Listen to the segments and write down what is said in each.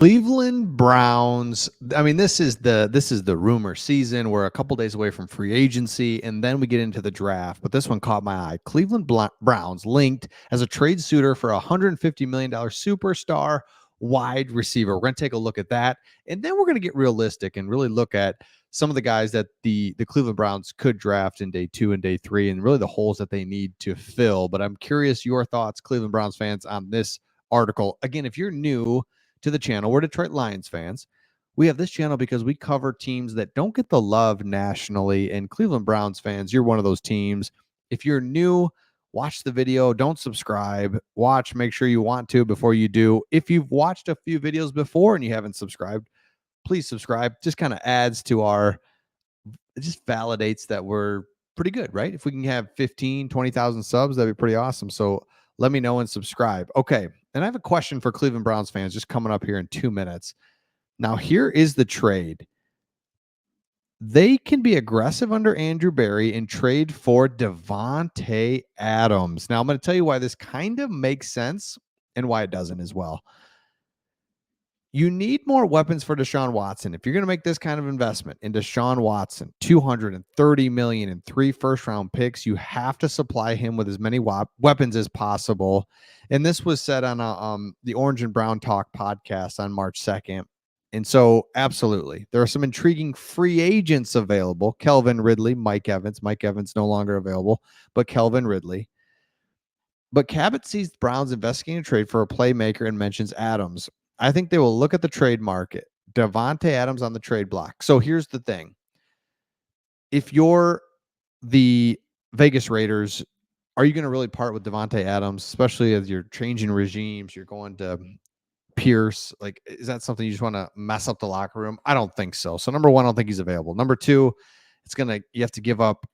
Cleveland Browns. I mean, this is the rumor season. We're a couple days away from free agency, and then we get into the draft. But this one caught my eye. Cleveland Browns linked as a trade suitor for a $150 million superstar wide receiver. We're going to take a look at that, and then we're going to get realistic and really look at some of the guys that the Cleveland Browns could draft in day 2 and day 3, and really the holes that they need to fill. But I'm curious your thoughts, Cleveland Browns fans, on this article. Again, if you're new to the channel, we're Detroit Lions fans. We have this channel because we cover teams that don't get the love nationally, and Cleveland Browns fans, you're one of those teams. If you're new, watch the video, don't subscribe, watch, make sure you want to before you do. If you've watched a few videos before and you haven't subscribed, please subscribe. Just kind of adds to it just validates that we're pretty good, right? If we can have 15, 20,000 subs, that'd be pretty awesome. So let me know and subscribe. Okay. And I have a question for Cleveland Browns fans just coming up here in 2 minutes. Now, here is the trade. They can be aggressive under Andrew Berry and trade for Devonte Adams. Now, I'm going to tell you why this kind of makes sense and why it doesn't as well. You need more weapons for Deshaun Watson. If you're going to make this kind of investment in Deshaun Watson, $230 million and 3 first-round picks, you have to supply him with as many weapons as possible. And this was said on the Orange and Brown Talk podcast on March 2nd. And so, absolutely, there are some intriguing free agents available. Kelvin Ridley, Mike Evans. Mike Evans no longer available, but Kelvin Ridley. But Cabot sees Browns investigating a trade for a playmaker and mentions Adams. I think they will look at the trade market. Devonte Adams on the trade block. So here's the thing. If you're the Vegas Raiders, are you going to really part with Devonte Adams, especially as you're changing regimes, you're going to Pierce? Like, is that something you just want to mess up the locker room? I don't think so. So number one, I don't think he's available. Number two, you have to give up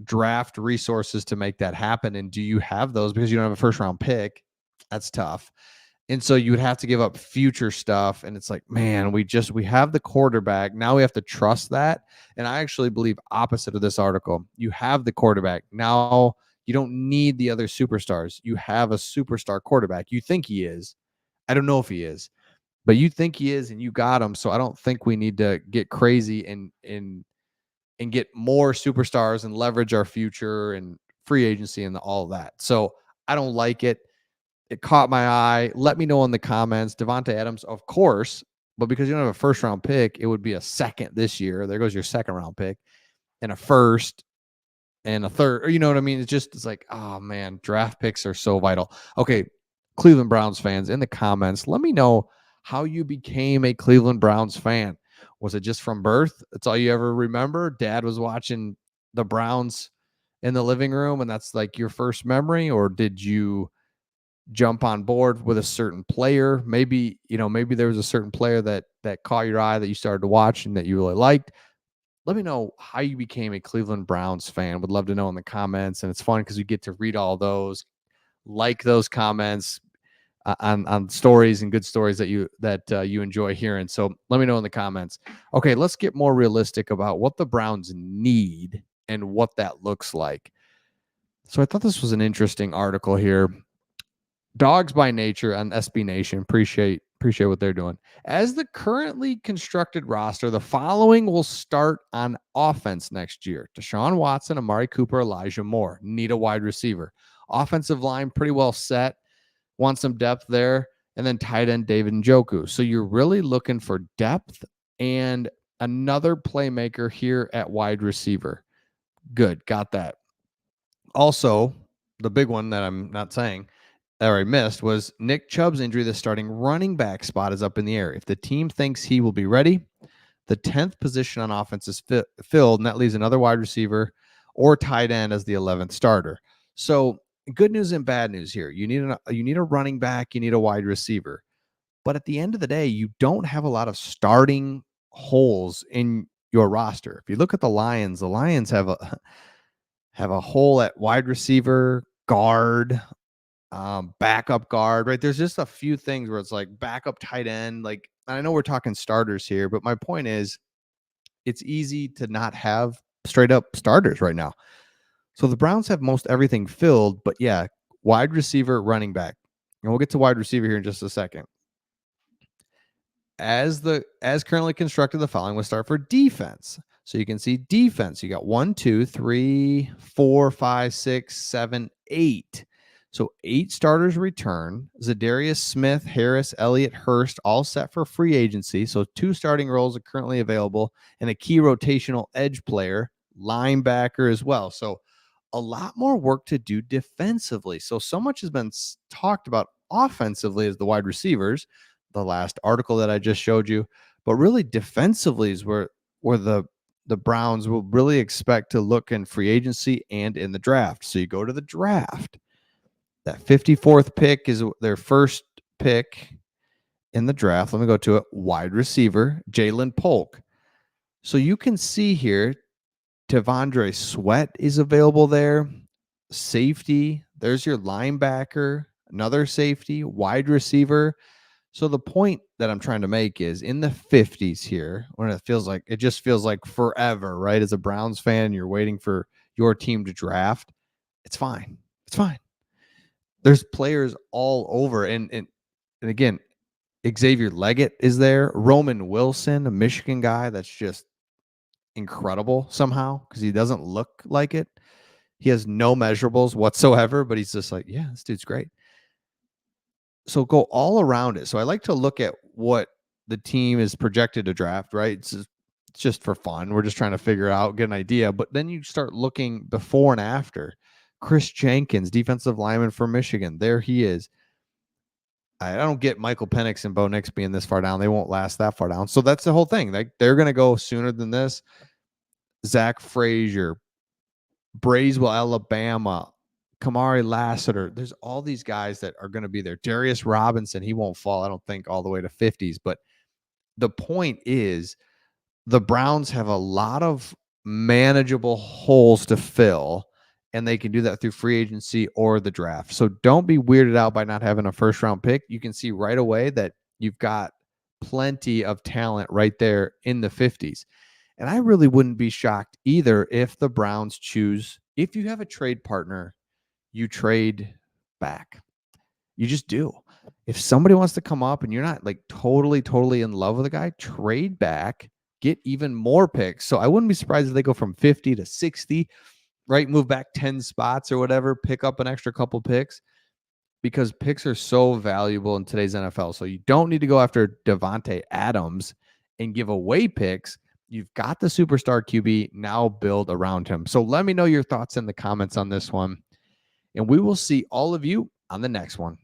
draft resources to make that happen. And do you have those? Because you don't have a first round pick. That's tough. And so you would have to give up future stuff. And it's like, man, we have the quarterback. Now we have to trust that. And I actually believe opposite of this article. You have the quarterback. Now you don't need the other superstars. You have a superstar quarterback. You think he is. I don't know if he is, but you think he is and you got him. So I don't think we need to get crazy and get more superstars and leverage our future and free agency and all of that. So I don't like it. It caught my eye. Let me know in the comments. Devonte Adams, of course, but because you don't have a first round pick, it would be a second this year. There goes your second round pick and a first and a third. Or you know what I mean? It's like, oh man, draft picks are so vital. Okay, Cleveland Browns fans, in the comments, let me know how you became a Cleveland Browns fan. Was it just from birth? That's all you ever remember? Dad was watching the Browns in the living room and that's like your first memory? Or did you jump on board with a certain player? Maybe there was a certain player that caught your eye that you started to watch and that you really liked. Let me know how you became a Cleveland Browns fan. Would love to know in the comments. And it's fun because we get to read all those, like those comments on stories and good stories that you enjoy hearing. So let me know in the comments. Okay, let's get more realistic about what the Browns need and what that looks like. So I thought this was an interesting article here. Dogs by Nature on SB Nation. Appreciate what they're doing. As the currently constructed roster, the following will start on offense next year. Deshaun Watson, Amari Cooper, Elijah Moore. Need a wide receiver. Offensive line pretty well set. Want some depth there. And then tight end David Njoku. So you're really looking for depth and another playmaker here at wide receiver. Good. Got that. Also, the big one that I'm not saying or I missed was Nick Chubb's injury. The starting running back spot is up in the air. If the team thinks he will be ready, the 10th position on offense is filled, and that leaves another wide receiver or tight end as the 11th starter. So good news and bad news here. You need a running back, you need a wide receiver. But at the end of the day, you don't have a lot of starting holes in your roster. If you look at the Lions have a hole at wide receiver, guard, backup guard, right? There's just a few things where it's like backup tight end. Like, I know we're talking starters here, but my point is it's easy to not have straight up starters right now. So the Browns have most everything filled, but yeah, wide receiver, running back. And we'll get to wide receiver here in just a second. as currently constructed, the following will start for defense. So you can see defense. You got 1, 2, 3, 4, 5, 6, 7, 8. So 8 starters return. Zadarius Smith, Harris, Elliott, Hurst, all set for free agency. So 2 starting roles are currently available, and a key rotational edge player, linebacker as well. So a lot more work to do defensively. So much has been talked about offensively as the wide receivers, the last article that I just showed you, but really defensively is where the Browns will really expect to look in free agency and in the draft. So you go to the draft. That 54th pick is their first pick in the draft. Let me go to it. Wide receiver, Jalen Polk. So you can see here, Devondre Sweat is available there. Safety, there's your linebacker, another safety, wide receiver. So the point that I'm trying to make is in the 50s here, when it just feels like forever, right? As a Browns fan, you're waiting for your team to draft. It's fine. It's fine. There's players all over. And again, Xavier Leggett is there. Roman Wilson, a Michigan guy that's just incredible somehow because he doesn't look like it. He has no measurables whatsoever, but he's just like, yeah, this dude's great. So go all around it. So I like to look at what the team is projected to draft, right? It's just for fun. We're just trying to figure out, get an idea. But then you start looking before and after. Chris Jenkins, defensive lineman for Michigan. There he is. I don't get Michael Penix and Bo Nix being this far down. They won't last that far down. So that's the whole thing. They're going to go sooner than this. Zach Frazier, Brayswell, Alabama, Kamari Lassiter. There's all these guys that are going to be there. Darius Robinson, he won't fall, I don't think, all the way to 50s. But the point is, the Browns have a lot of manageable holes to fill, and they can do that through free agency or the draft. So don't be weirded out by not having a first round pick. You can see right away that you've got plenty of talent right there in the 50s. And I really wouldn't be shocked either if the Browns choose, if you have a trade partner, you trade back. You just do. If somebody wants to come up and you're not like totally in love with a guy, trade back, get even more picks. So I wouldn't be surprised if they go from 50 to 60, right? Move back 10 spots or whatever, pick up an extra couple picks, because picks are so valuable in today's NFL. So you don't need to go after Devonte Adams and give away picks. You've got the superstar QB, now build around him. So let me know your thoughts in the comments on this one, and we will see all of you on the next one.